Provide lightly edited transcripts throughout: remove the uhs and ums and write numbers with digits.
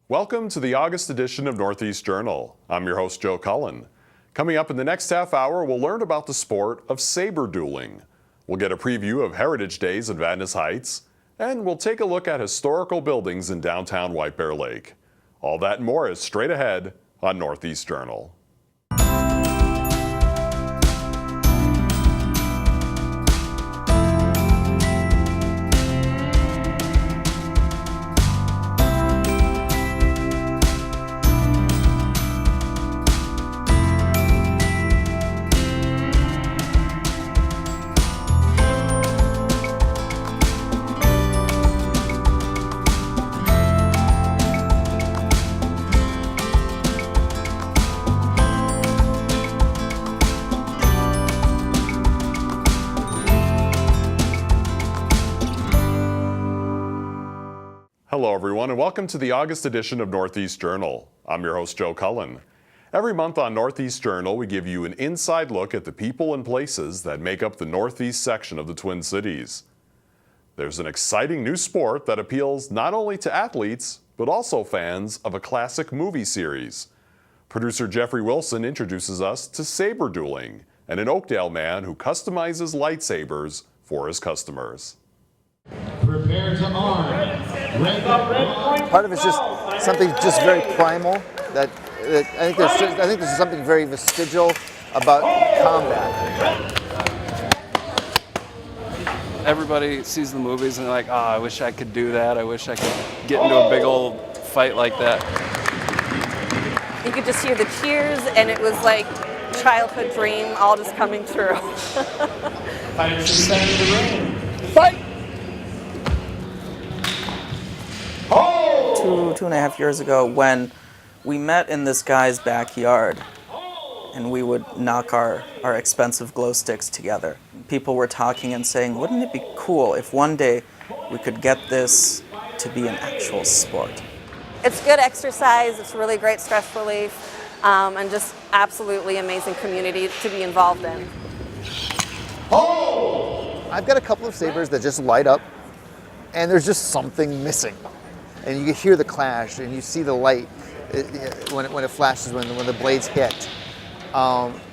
Welcome to the August edition of Northeast Journal. I'm your host, Joe Cullen. Coming up in the next half hour, we'll learn about the sport of saber dueling. We'll get a preview of Heritage Days at Vadnais Heights, and we'll take a look at historical buildings in downtown White Bear Lake. All that and more is straight ahead on Northeast Journal. Hello everyone and welcome to the August edition of Northeast Journal. I'm your host Joe Cullen. Every month on Northeast Journal we give you an inside look at the people and places that make up the northeast section of the Twin Cities. There's an exciting new sport that appeals not only to athletes but also fans of a classic movie series. Producer Jeffrey Wilson introduces us to saber dueling and an Oakdale man who customizes lightsabers for his customers. Prepare to arm. Part of it's just something just very primal. That I think there's something very vestigial about combat. Everybody sees the movies and they're like, oh, I wish I could do that. I wish I could get into a big old fight like that. You could just hear the cheers, and it was like childhood dream all just coming true. Fight! 2.5 years ago, when we met in this guy's backyard and we would knock our expensive glow sticks together. People were talking and saying, wouldn't it be cool if one day we could get this to be an actual sport? It's good exercise, it's really great stress relief, and just absolutely amazing community to be involved in. I've got a couple of sabers that just light up and there's just something missing. And you can hear the clash, and you see the light when it flashes, when the blades hit.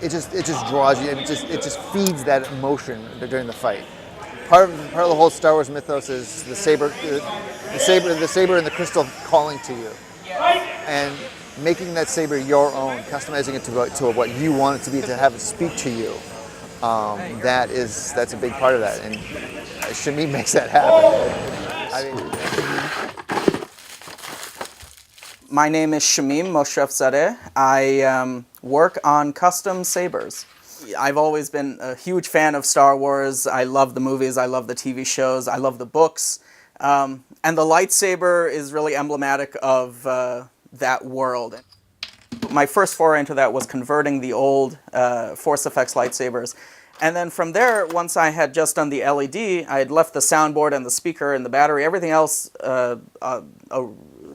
It just draws you. It just feeds that emotion during the fight. Part of the whole Star Wars mythos is the saber and the crystal calling to you, and making that saber your own, customizing it to what you want it to be, to have it speak to you. That's a big part of that, and Shamim makes that happen. My name is Shamim Moshrefzadeh. I work on custom sabers. I've always been a huge fan of Star Wars. I love the movies, I love the TV shows, I love the books. And the lightsaber is really emblematic of that world. My first foray into that was converting the old Force Effects lightsabers. And then from there, once I had just done the LED, I had left the soundboard and the speaker and the battery, everything else,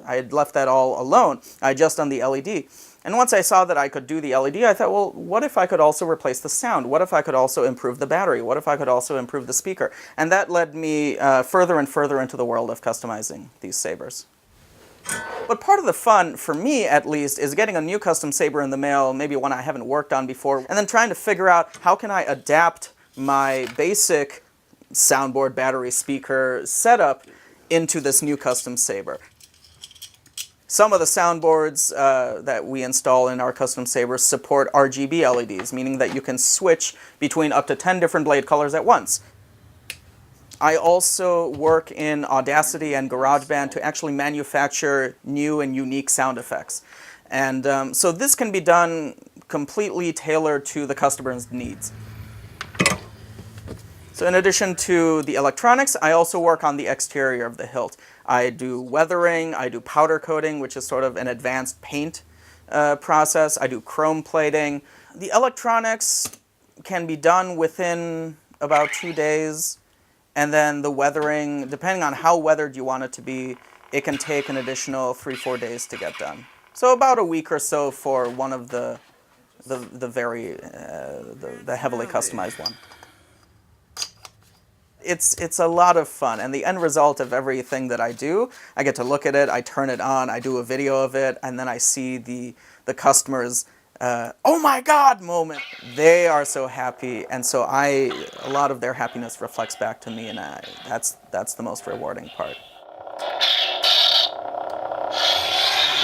I had left that all alone. I had just done the LED. And once I saw that I could do the LED, I thought, well, what if I could also replace the sound? What if I could also improve the battery? What if I could also improve the speaker? And that led me further and further into the world of customizing these sabers. But part of the fun, for me at least, is getting a new custom saber in the mail, maybe one I haven't worked on before, and then trying to figure out how can I adapt my basic soundboard, battery, speaker setup into this new custom saber. Some of the soundboards that we install in our custom sabers support RGB LEDs, meaning that you can switch between up to 10 different blade colors at once. I also work in Audacity and GarageBand to actually manufacture new and unique sound effects. And so this can be done completely tailored to the customer's needs. So in addition to the electronics, I also work on the exterior of the hilt. I do weathering, I do powder coating, which is sort of an advanced paint process. I do chrome plating. The electronics can be done within about 2 days. And then the weathering, depending on how weathered you want it to be, it can take an additional 3-4 days to get done. So about a week or so for one of the heavily customized one. It's a lot of fun, and the end result of everything that I do, I get to look at it, I turn it on, I do a video of it, and then I see the customers' oh my God moment. They are so happy, and so a lot of their happiness reflects back to me, and that's the most rewarding part.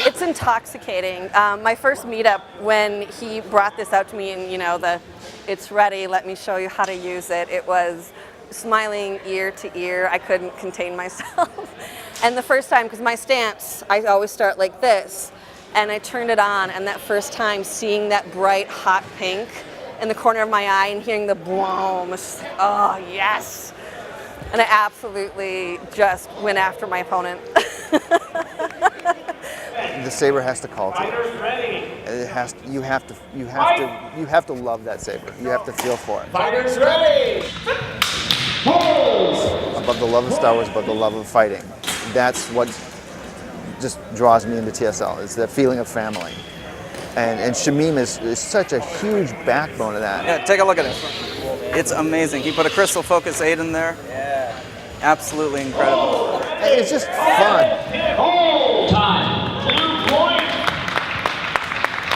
It's intoxicating. My first meetup, when he brought this out to me, and it's ready, let me show you how to use it, it was smiling ear to ear. I couldn't contain myself. And the first time, because my stance, I always start like this, and I turned it on, and that first time seeing that bright hot pink in the corner of my eye and hearing the boom, oh yes. And I absolutely just went after my opponent. The saber has to call to you. It has. You have to love that saber. You have to feel for it. Fighters ready! Above the love of Star Wars, above the love of fighting. That's what just draws me into TSL. Is that feeling of family. And Shamim is such a huge backbone of that. Yeah, take a look at it. It's amazing. He put a Crystal Focus 8 in there. Yeah. Absolutely incredible. It's just fun. Time. Blue point.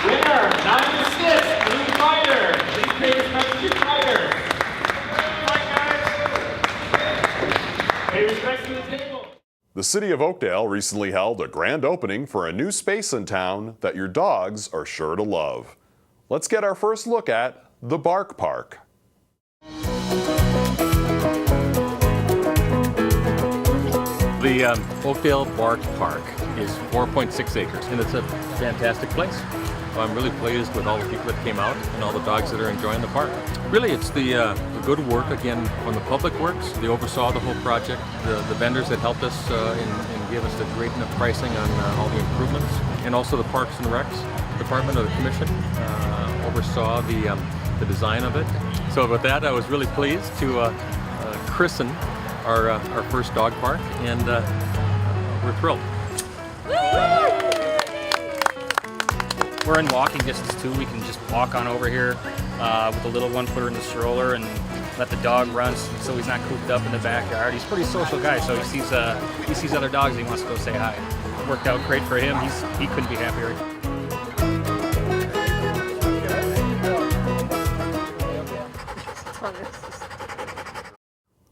Winner, 9-6. Blue fighter. Please pay respect to your fighter. Pay respect to the table. The city of Oakdale recently held a grand opening for a new space in town that your dogs are sure to love. Let's get our first look at the Bark Park. The Oakdale Bark Park is 4.6 acres, and it's a fantastic place. I'm really pleased with all the people that came out and all the dogs that are enjoying the park. Really, it's the good work, again, from the public works. They oversaw the whole project, the vendors that helped us and gave us the great enough pricing on all the improvements, and also the Parks and Recs Department of the Commission oversaw the design of it. So with that, I was really pleased to christen our first dog park, and we're thrilled. We're in walking distance too. We can just walk on over here with the little one, put her in the stroller, and let the dog run so he's not cooped up in the backyard. He's a pretty social guy, so he sees other dogs, he wants to go say hi. It worked out great for him. He couldn't be happier.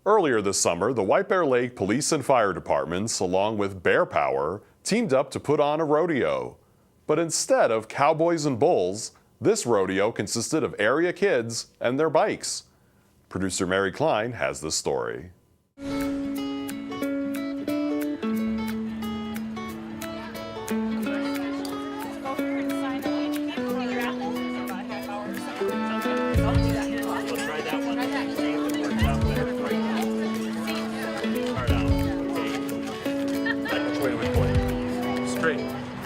Earlier this summer, the White Bear Lake Police and Fire Departments, along with Bear Power, teamed up to put on a rodeo. But instead of cowboys and bulls, this rodeo consisted of area kids and their bikes. Producer Mary Klein has the story.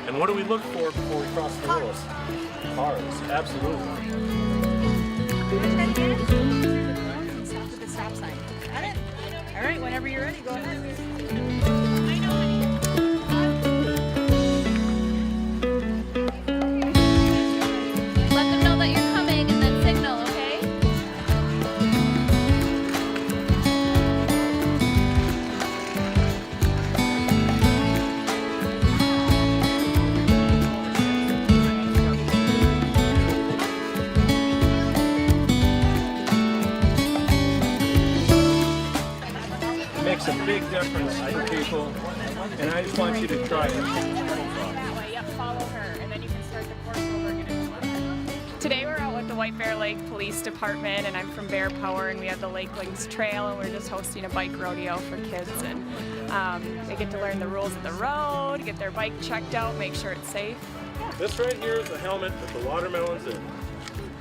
And what do we look for before we cross the rules? Cars, absolutely. Stop at the stop sign. Got it? All right, whenever you're ready, go ahead. Let them know that you're coming and then signal, okay? Makes a big difference for people, and I just want you to try it. That way, yep, follow her, and then you can start the course over again. Today we're out with the White Bear Lake Police Department, and I'm from Bear Power, and we have the Lake Links Trail, and we're just hosting a bike rodeo for kids, and they get to learn the rules of the road, get their bike checked out, make sure it's safe. This right here is the helmet that the watermelon's in,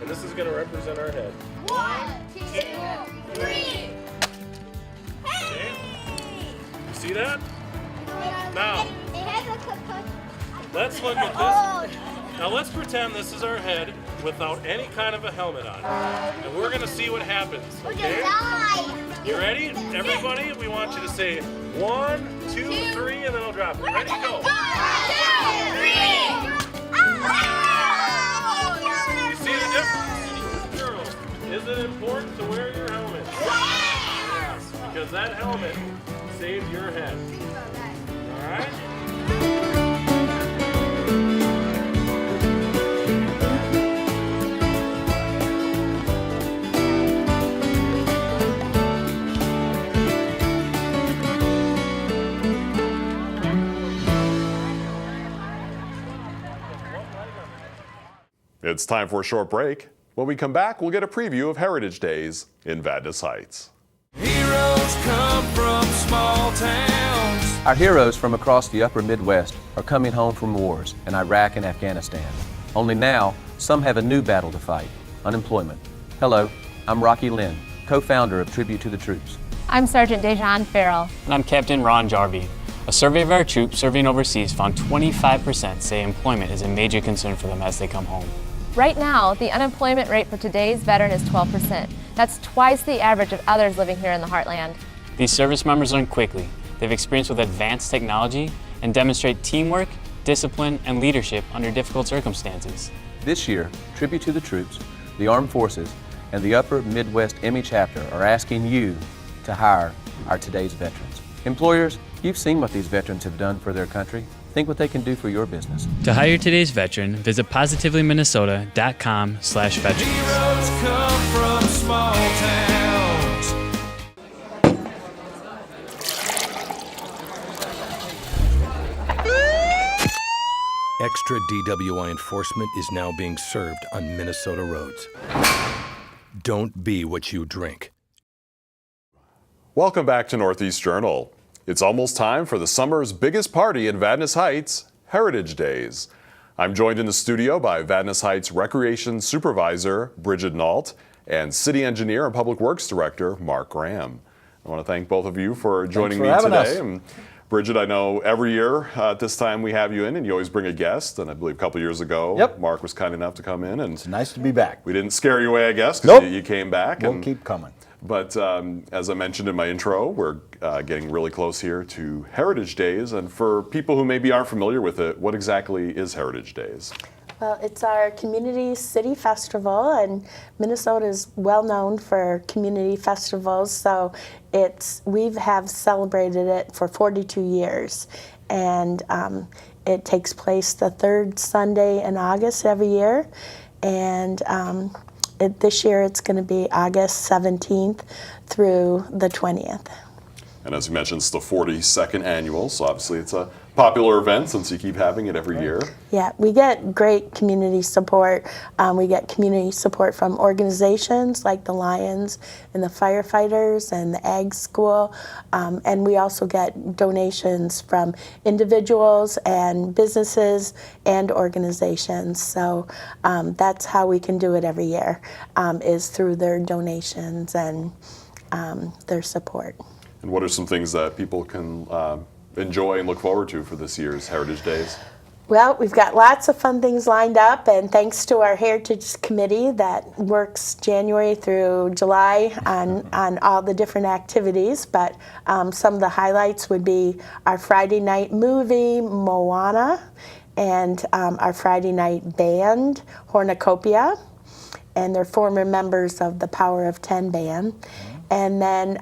and this is going to represent our head. 1, 2, 3. You see that? Now, It has a cook. let's look at this. Now let's pretend this is our head without any kind of a helmet on. And we're gonna see what happens, okay? You ready? Everybody, we want you to say 1, 2, 3, and then I'll drop it. Ready, go. 1, 2, 3. You see the difference? Girls, is it important to wear your helmet? Yes, because that helmet saved your head. All right? It's time for a short break. When we come back, we'll get a preview of Heritage Days in Vadnais Heights. Heroes come from small towns. Our heroes from across the upper Midwest are coming home from wars in Iraq and Afghanistan. Only now, some have a new battle to fight, unemployment. Hello, I'm Rocky Lynn, co-founder of Tribute to the Troops. I'm Sergeant Dejan Farrell. And I'm Captain Ron Jarvie. A survey of our troops serving overseas found 25% say employment is a major concern for them as they come home. Right now, the unemployment rate for today's veteran is 12%. That's twice the average of others living here in the heartland. These service members learn quickly. They have experience with advanced technology and demonstrate teamwork, discipline, and leadership under difficult circumstances. This year, Tribute to the Troops, the Armed Forces, and the Upper Midwest Emmy Chapter are asking you to hire our today's veterans. Employers, you've seen what these veterans have done for their country. Think what they can do for your business. To hire today's veteran, visit positivelyminnesota.com/veterans. Heroes come from small towns. Extra DWI enforcement is now being served on Minnesota roads. Don't be what you drink. Welcome back to Northeast Journal. It's almost time for the summer's biggest party in Vadnais Heights, Heritage Days. I'm joined in the studio by Vadnais Heights Recreation Supervisor Brigid Nault and City Engineer and Public Works Director Mark Graham. I want to thank both of you for joining me today. And Brigid, I know every year at this time we have you in and you always bring a guest, and I believe a couple years ago Mark was kind enough to come in. And it's nice to be back. We didn't scare you away, I guess, because you came back. We'll keep coming. But as I mentioned in my intro, we're getting really close here to Heritage Days. And for people who maybe aren't familiar with it, what exactly is Heritage Days? Well, it's our community city festival, and Minnesota is well known for community festivals. So we have celebrated it for 42 years, and it takes place the third Sunday in August every year. And this year it's going to be August 17th through the 20th. And as you mentioned, it's the 42nd annual, so obviously it's a popular event since you keep having it every year. Yeah, we get great community support. We get community support from organizations like the Lions and the firefighters and the Ag School. And we also get donations from individuals and businesses and organizations. So that's how we can do it every year, is through their donations and their support. And what are some things that people can enjoy and look forward to for this year's Heritage Days? Well, we've got lots of fun things lined up, and thanks to our Heritage Committee that works January through July on all the different activities. But some of the highlights would be our Friday night movie, Moana, and our Friday night band, Hornicopia, and they're former members of the Power of 10 band. And then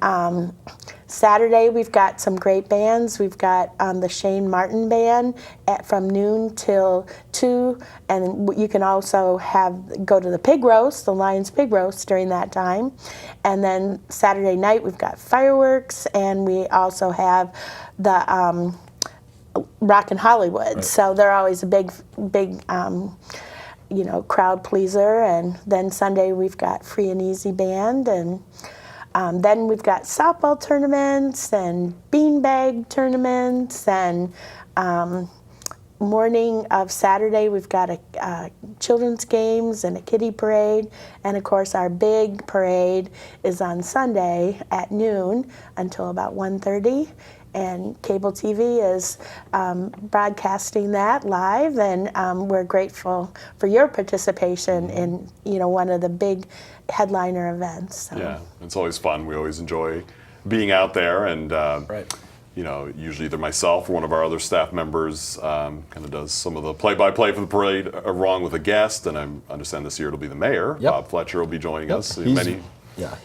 Saturday, we've got some great bands. We've got the Shane Martin Band from noon till 2, and you can also go to the pig roast, the Lions Pig Roast during that time. And then Saturday night, we've got fireworks, and we also have the Rockin' Hollywood. Right. So they're always a big crowd pleaser. And then Sunday, we've got Free and Easy Band, and then we've got softball tournaments and beanbag tournaments, and morning of Saturday we've got a children's games and a kiddie parade, and of course our big parade is on Sunday at noon until about 1:30. And cable TV is broadcasting that live, and we're grateful for your participation in one of the big headliner events. So. Yeah, it's always fun. We always enjoy being out there, and usually either myself or one of our other staff members kind of does some of the play-by-play for the parade along with a guest, and I understand this year it'll be the mayor. Bob Fletcher will be joining us.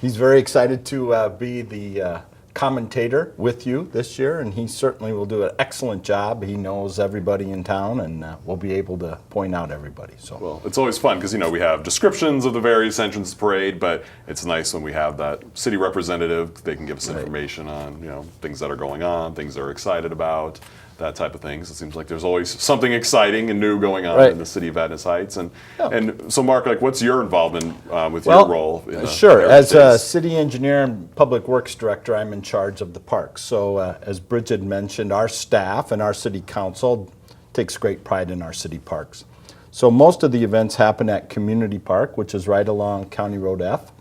He's very excited to be the commentator with you this year, and he certainly will do an excellent job. He knows everybody in town, and will be able to point out everybody. So, well, it's always fun because we have descriptions of the various entrance parade, but it's nice when we have that city representative. They can give us information on things that are going on, things they're excited about, that type of things. It seems like there's always something exciting and new going on in the city of Vadnais Heights. And so, Mark, what's your involvement with your role? In the sure. As a city engineer and public works director, I'm in charge of the parks. So, as Brigid mentioned, our staff and our city council takes great pride in our city parks. So, most of the events happen at Community Park, which is right along County Road F,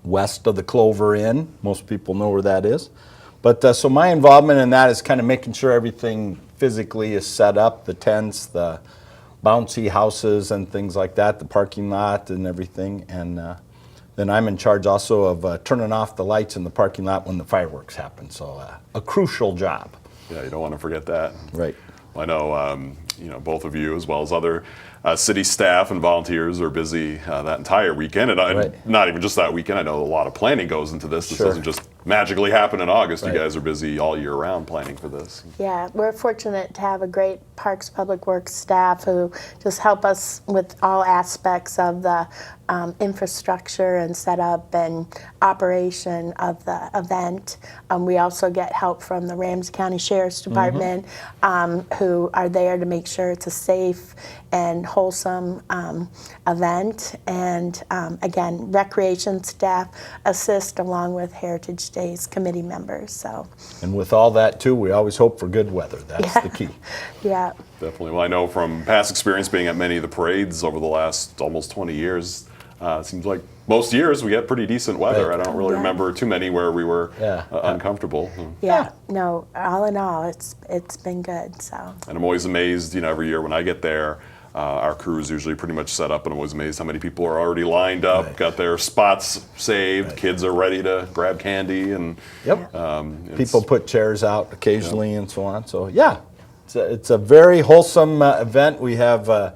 west of the Clover Inn. Most people know where that is. But so my involvement in that is kind of making sure everything physically is set up, the tents, the bouncy houses and things like that, the parking lot and everything. And then I'm in charge also of turning off the lights in the parking lot when the fireworks happen. So a crucial job. Yeah, you don't want to forget that. Right. I know, both of you, as well as other city staff and volunteers, are busy that entire weekend, and not even just that weekend. I know a lot of planning goes into this. This doesn't just magically happen in August. You guys are busy all year round planning for this. Yeah, we're fortunate to have a great Parks Public Works staff who just help us with all aspects of the infrastructure and setup and operation of the event. We also get help from the Ramsey County Sheriff's Department, who are there to make sure it's a safe and wholesome event. And again, recreation staff assist along with Heritage Days committee members. So. And with all that too, we always hope for good weather. That's the key. Yeah. Definitely. Well, I know from past experience being at many of the parades over the last almost 20 years, it seems like most years we get pretty decent weather. I don't really remember too many where we were uncomfortable. Yeah, no, all in all, it's been good. So. And I'm always amazed, every year when I get there, our crew is usually pretty much set up, and I'm always amazed how many people are already lined up, got their spots saved, kids are ready to grab candy, and people put chairs out occasionally and so on. So yeah, it's a very wholesome event. We have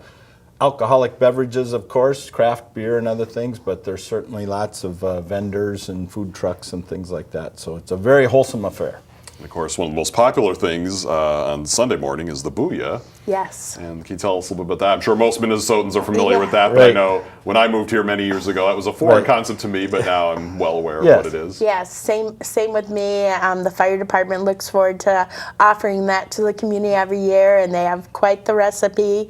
alcoholic beverages, of course, craft beer and other things, but there's certainly lots of vendors and food trucks and things like that. So it's a very wholesome affair. And of course, one of the most popular things on Sunday morning is the booyah. Yes. And can you tell us a little bit about that? I'm sure most Minnesotans are familiar with that, but I know when I moved here many years ago, that was a foreign concept to me, but now I'm well aware of what it is. Yes, same with me. The fire department looks forward to offering that to the community every year, and they have quite the recipe.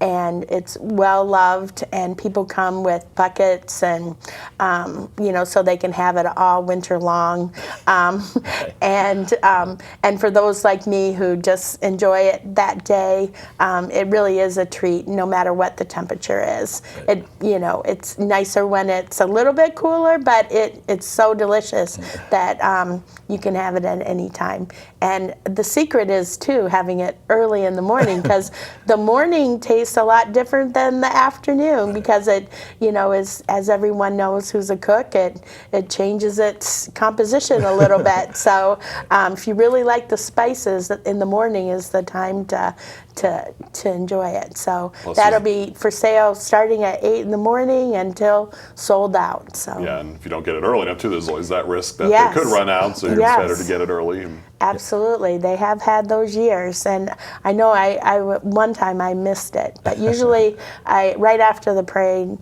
And it's well loved, and people come with buckets, and so they can have it all winter long. And for those like me who just enjoy it that day, it really is a treat, no matter what the temperature is. It's nicer when it's a little bit cooler, but it's so delicious that you can have it at any time. And the secret is too having it early in the morning, because the morning tastes a lot different than the afternoon, because it, as everyone knows who's a cook, it changes its composition a little bit. So if you really like the spices, in the morning is the time to enjoy it. So that'll be for sale starting at 8 in the morning until sold out. So yeah, and if you don't get it early enough too, there's always that risk that they could run out, so it's better to get it early. Absolutely, they have had those years, and I know I one time I missed it, but usually right after the parade,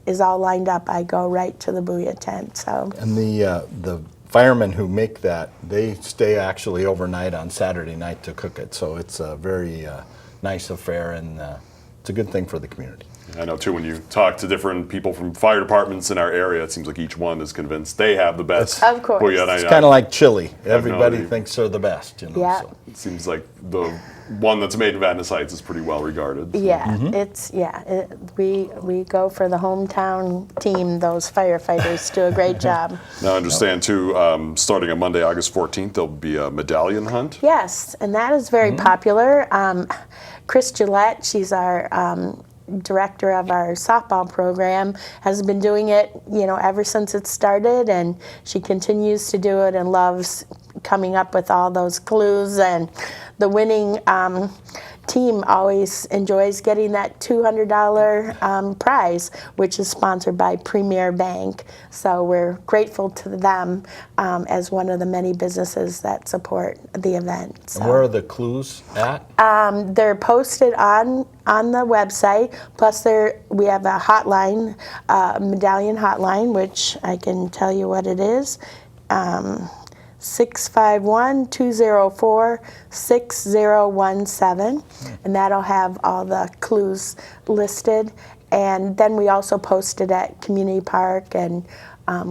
is all lined up, I go right to the booyah tent. So and the firemen who make that, they stay actually overnight on Saturday night to cook it, so it's a very nice affair, and it's a good thing for the community. I know too, when you talk to different people from fire departments in our area, it seems like each one is convinced they have the best. Of course. It's kind of like chili. Everybody thinks they're the best, Yeah. So. It seems like the one that's made in Vadnais Heights is pretty well regarded. So. Yeah, we go for the hometown team. Those firefighters do a great job. Now I understand too, starting on Monday, August 14th, there'll be a medallion hunt. Yes, and that is very popular. Chris Gillette, she's our director of our softball program, has been doing it, ever since it started, and she continues to do it and loves coming up with all those clues. And the winning team always enjoys getting that $200 prize, which is sponsored by Premier Bank. So we're grateful to them as one of the many businesses that support the event. So. And where are the clues at? They're posted on the website. Plus, we have a hotline, medallion hotline, which I can tell you what it is. 651-204-6017, and that'll have all the clues listed. And then we also post it at Community Park and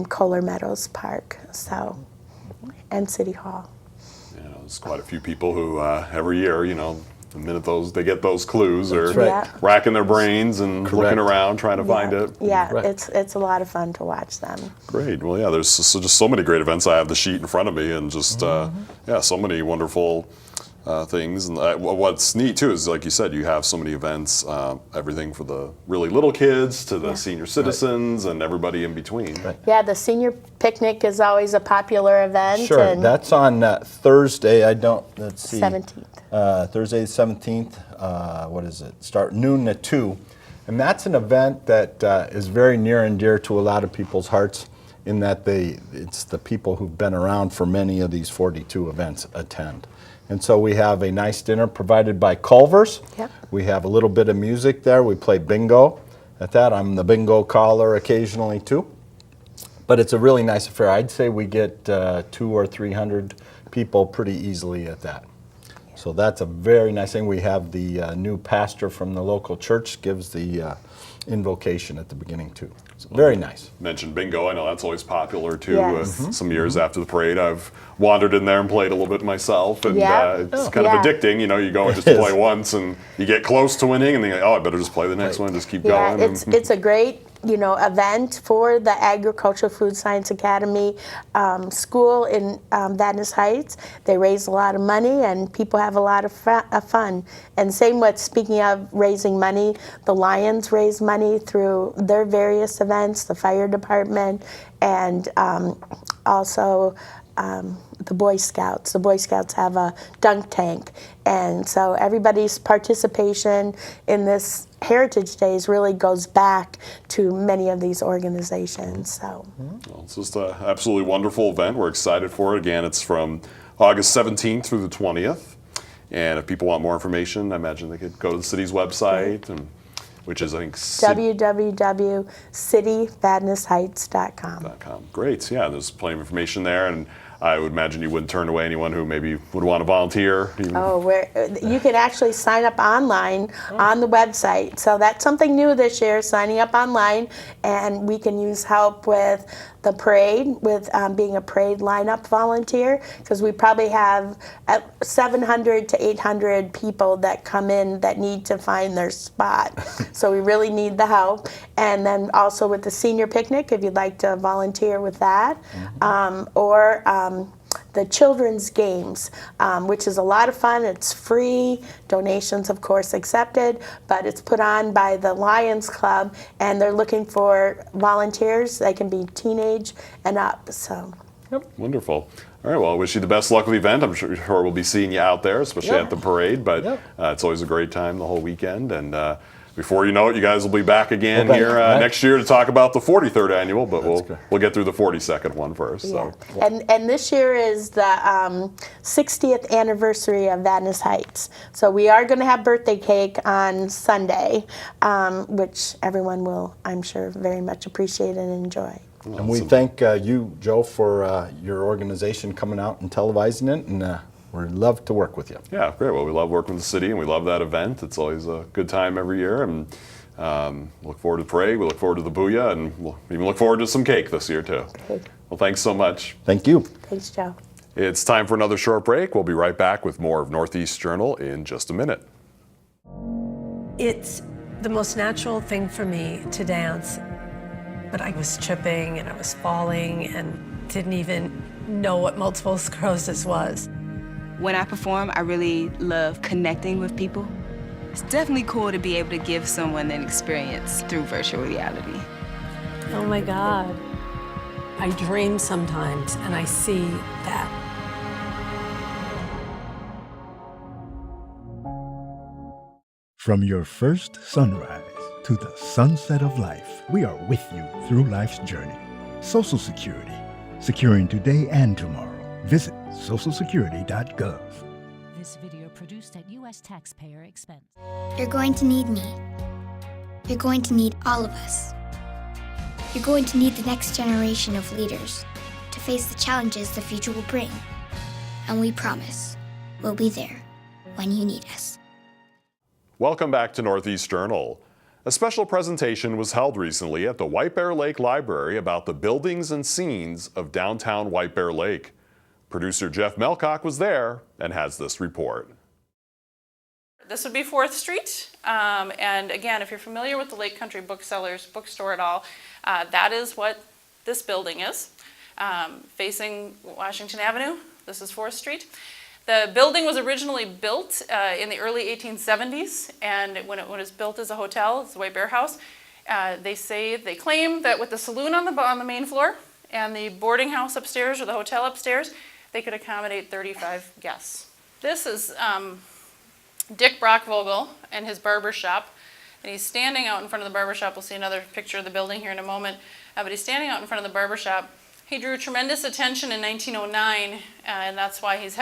Kohler Meadows Park, so, and City Hall. Yeah, there's quite a few people who every year, the minute they get those clues, are racking their brains and looking around trying to find it. Yeah, it's a lot of fun to watch them. Great. Well, yeah, there's just so many great events. I have the sheet in front of me, and just so many wonderful things. And what's neat too is, like you said, you have so many events, everything for the really little kids to the senior citizens and everybody in between. Yeah, the senior picnic is always a popular event. Sure, and that's on Thursday. Let's see. 17th. Thursday the 17th, what is it? Start noon to 2. And that's an event that is very near and dear to a lot of people's hearts, in that it's the people who've been around for many of these 42 events attend. And so we have a nice dinner provided by Culver's. Yep. We have a little bit of music there. We play bingo at that. I'm the bingo caller occasionally too. But it's a really nice affair. I'd say we get 200 or 300 people pretty easily at that. So that's a very nice thing. We have the new pastor from the local church gives the invocation at the beginning too. So very nice. Mentioned bingo. I know that's always popular too. Yes. Some years after the parade, I've wandered in there and played a little bit myself, and it's kind of addicting. You go and just play once, and you get close to winning, and then you're like, I better just play the next one, just keep going. It's a great event for the Agricultural Food Science Academy school in Vadnais Heights. They raise a lot of money, and people have a lot of fun. And same with, speaking of raising money, the Lions raise money through their various events, the fire department, and also the Boy Scouts. The Boy Scouts have a dunk tank, and so everybody's participation in this Heritage Days really goes back to many of these organizations. So well, it's just an absolutely wonderful event. We're excited for it. Again, it's from August 17th through the 20th. And if people want more information, I imagine they could go to the city's website, which is, I think, www.cityvadnaisheights.com. Great. Yeah, there's plenty of information there, and I would imagine you wouldn't turn away anyone who maybe would want to volunteer. You can actually sign up online on the website. So that's something new this year, signing up online, and we can use help with the parade, with being a parade lineup volunteer, because we probably have 700 to 800 people that come in that need to find their spot. So we really need the help. And then also with the senior picnic, if you'd like to volunteer with that, or the children's games, which is a lot of fun. It's free, donations of course accepted, but it's put on by the Lions Club, and they're looking for volunteers. They can be teenage and up. So. Wonderful. All right, well, I wish you the best luck with the event. I'm sure we'll be seeing you out there, especially at the parade, but it's always a great time the whole weekend. And before you know it, you guys will be back again next year to talk about the 43rd annual, but we'll get through the 42nd one first. Yeah. So. And this year is the 60th anniversary of Vadnais Heights. So we are going to have birthday cake on Sunday, which everyone will, I'm sure, very much appreciate and enjoy. And we thank you, Joe, for your organization coming out and televising it, and we'd love to work with you. Yeah, great. Well, we love working with the city, and we love that event. It's always a good time every year, and look forward to the parade. We look forward to the booyah, and we'll even look forward to some cake this year, too. Okay. Well, thanks so much. Thank you. Thanks, Joe. It's time for another short break. We'll be right back with more of Northeast Journal in just a minute. It's the most natural thing for me to dance, but I was tripping and I was falling and didn't even know what multiple sclerosis was. When I perform, I really love connecting with people. It's definitely cool to be able to give someone an experience through virtual reality. Oh my God. I dream sometimes and I see that. From your first sunrise to the sunset of life, we are with you through life's journey. Social Security, securing today and tomorrow. Visit socialsecurity.gov. This video produced at U.S. taxpayer expense. You're going to need me. You're going to need all of us. You're going to need the next generation of leaders to face the challenges the future will bring. And we promise we'll be there when you need us. Welcome back to Northeast Journal. A special presentation was held recently at the White Bear Lake Library about the buildings and scenes of downtown White Bear Lake. Producer Jeff Melcock was there and has this report. This would be 4th Street, and again, if you're familiar with the Lake Country Booksellers bookstore at all, that is what this building is. Facing Washington Avenue, this is 4th Street. The building was originally built in the early 1870s, and when it was built as a hotel, it's the White Bear House, they claim that with the saloon on the main floor and the boarding house upstairs or the hotel upstairs, they could accommodate 35 guests. This is Dick Brockvogel and his barber shop, and he's standing out in front of the barber shop. We'll see another picture of the building here in a moment, but he's standing out in front of the barber shop. He drew tremendous attention in 1909, and that's why he's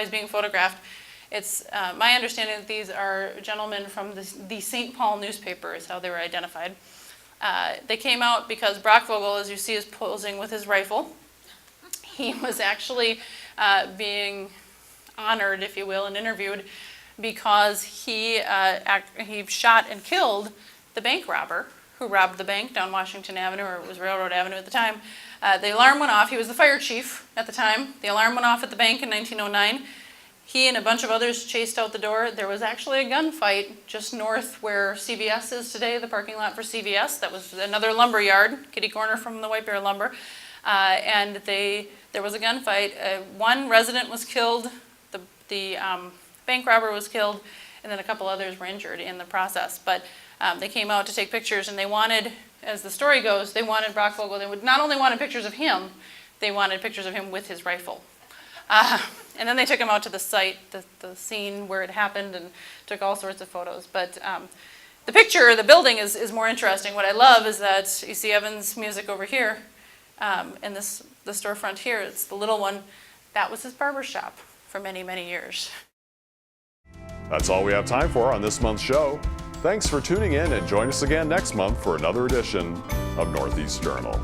being photographed. It's my understanding that these are gentlemen from the St. Paul newspaper is how they were identified. They came out because Brockvogel, as you see, is posing with his rifle. He was actually being honored, if you will, and interviewed because he shot and killed the bank robber who robbed the bank down Washington Avenue, or it was Railroad Avenue at the time. The alarm went off. He was the fire chief at the time. The alarm went off at the bank in 1909. He and a bunch of others chased out the door. There was actually a gunfight just north where CVS is today, the parking lot for CVS. That was another lumber yard, kitty corner from the White Bear Lumber. And there was a gunfight. One resident was killed, the bank robber was killed, and then a couple others were injured in the process. But they came out to take pictures, and they wanted, as the story goes, they wanted Brockvogel. They would not only wanted pictures of him, they wanted pictures of him with his rifle. And then they took him out to the site, the scene where it happened, and took all sorts of photos. But the picture, the building is more interesting. What I love is that you see Evan's music over here, and the storefront here, it's the little one. That was his barber shop for many, many years. That's all we have time for on this month's show. Thanks for tuning in, and join us again next month for another edition of Northeast Journal.